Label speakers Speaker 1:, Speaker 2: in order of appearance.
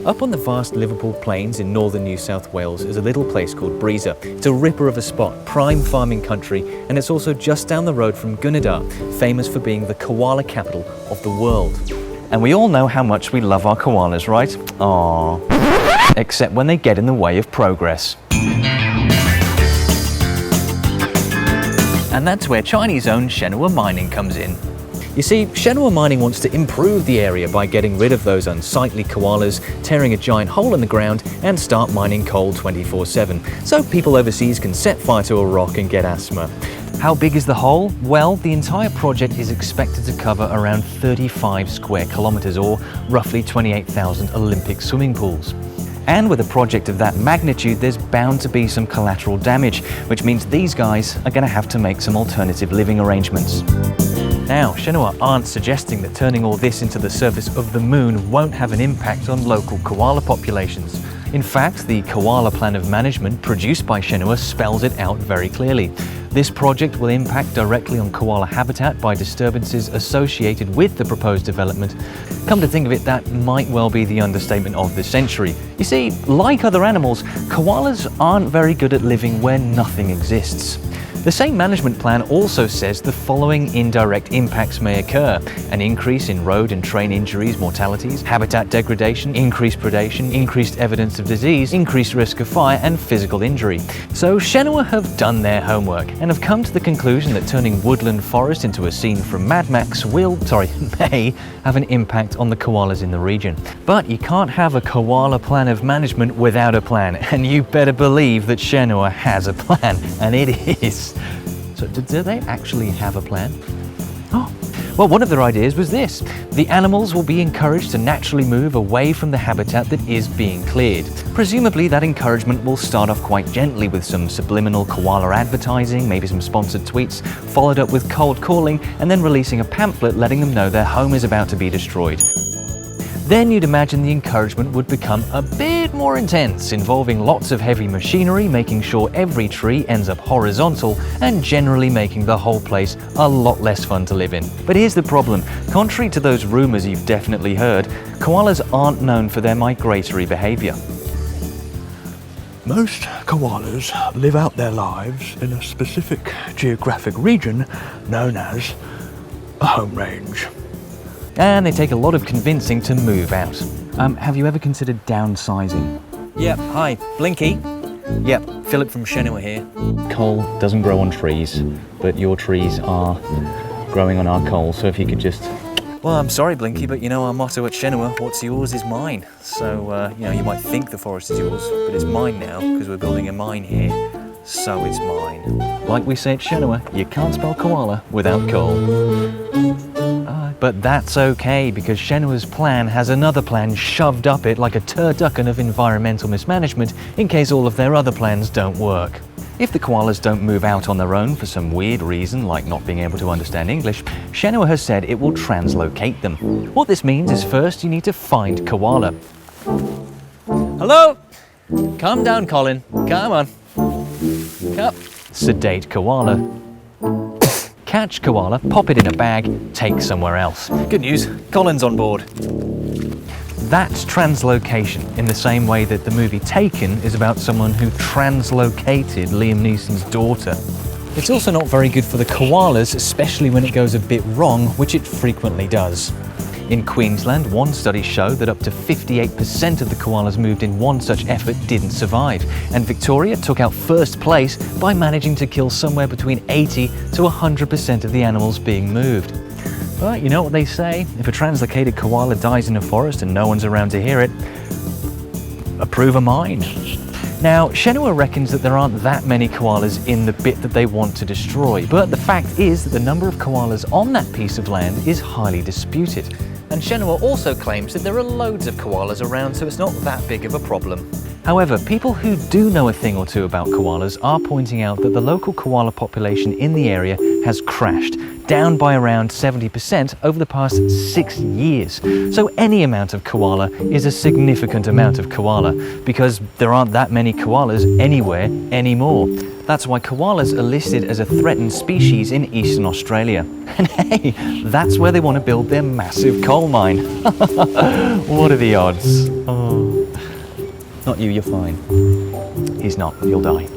Speaker 1: Up on the vast Liverpool Plains in northern New South Wales is a little place called Breezer. It's a ripper of a spot, prime farming country, and it's also just down the road from Gunnedah, famous for being the koala capital of the world. And we all know how much we love our koalas, right? Aww. Except when they get in the way of progress. And that's where Chinese-owned Shenhua Mining comes in. You see, Shenhua Mining wants to improve the area by getting rid of those unsightly koalas, tearing a giant hole in the ground, and start mining coal 24/7, so people overseas can set fire to a rock and get asthma. How big is the hole? Well, the entire project is expected to cover around 35 square kilometers, or roughly 28,000 Olympic swimming pools. And with a project of that magnitude, there's bound to be some collateral damage, which means these guys are going to have to make some alternative living arrangements. Now, Shenhua aren't suggesting that turning all this into the surface of the moon won't have an impact on local koala populations. In fact, the koala plan of management produced by Shenhua spells it out very clearly. This project will impact directly on koala habitat by disturbances associated with the proposed development. Come to think of it, that might well be the understatement of the century. You see, like other animals, koalas aren't very good at living where nothing exists. The same management plan also says the following indirect impacts may occur: an increase in road and train injuries, mortalities, habitat degradation, increased predation, increased evidence of disease, increased risk of fire, and physical injury. So Shenhua have done their homework and have come to the conclusion that turning woodland forest into a scene from Mad Max may have an impact on the koalas in the region. But you can't have a koala plan of management without a plan, and you better believe that Shenhua has a plan, and it is. So do they actually have a plan? Oh, well, one of their ideas was this. The animals will be encouraged to naturally move away from the habitat that is being cleared. Presumably that encouragement will start off quite gently with some subliminal koala advertising, maybe some sponsored tweets, followed up with cold calling, and then releasing a pamphlet letting them know their home is about to be destroyed. Then you'd imagine the encouragement would become a bit more intense, involving lots of heavy machinery, making sure every tree ends up horizontal, and generally making the whole place a lot less fun to live in. But here's the problem. Contrary to those rumors you've definitely heard, koalas aren't known for their migratory behavior.
Speaker 2: Most koalas live out their lives in a specific geographic region known as a home range.
Speaker 1: And they take a lot of convincing to move out. Have you ever considered downsizing? Yep, hi, Blinky. Yep, Philip from Shenhua here. Coal doesn't grow on trees, but your trees are growing on our coal, so if you could just... Well, I'm sorry, Blinky, but you know our motto at Shenhua, what's yours is mine. So, you might think the forest is yours, but it's mine now, because we're building a mine here, so it's mine. Like we say at Shenhua, you can't spell koala without coal. But that's okay, because Shenhua's plan has another plan shoved up it like a turducken of environmental mismanagement in case all of their other plans don't work. If the koalas don't move out on their own for some weird reason, like not being able to understand English, Shenhua has said it will translocate them. What this means is first you need to find koala. Hello? Calm down, Colin. Come on. Come. Sedate koala. Catch koala, pop it in a bag, take somewhere else. Good news, Colin's on board. That's translocation, in the same way that the movie Taken is about someone who translocated Liam Neeson's daughter. It's also not very good for the koalas, especially when it goes a bit wrong, which it frequently does. In Queensland, one study showed that up to 58% of the koalas moved in one such effort didn't survive, and Victoria took out first place by managing to kill somewhere between 80 to 100% of the animals being moved. But you know what they say, if a translocated koala dies in a forest and no one's around to hear it, approve a mine. Now, Shenhua reckons that there aren't that many koalas in the bit that they want to destroy, but the fact is that the number of koalas on that piece of land is highly disputed. And Shenhua also claims that there are loads of koalas around, so it's not that big of a problem. However, people who do know a thing or two about koalas are pointing out that the local koala population in the area has crashed, down by around 70% over the past 6 years. So any amount of koala is a significant amount of koala, because there aren't that many koalas anywhere anymore. That's why koalas are listed as a threatened species in eastern Australia. And hey, that's where they want to build their massive coal mine. What are the odds? Oh. Not you, you're fine. He's not, he'll die.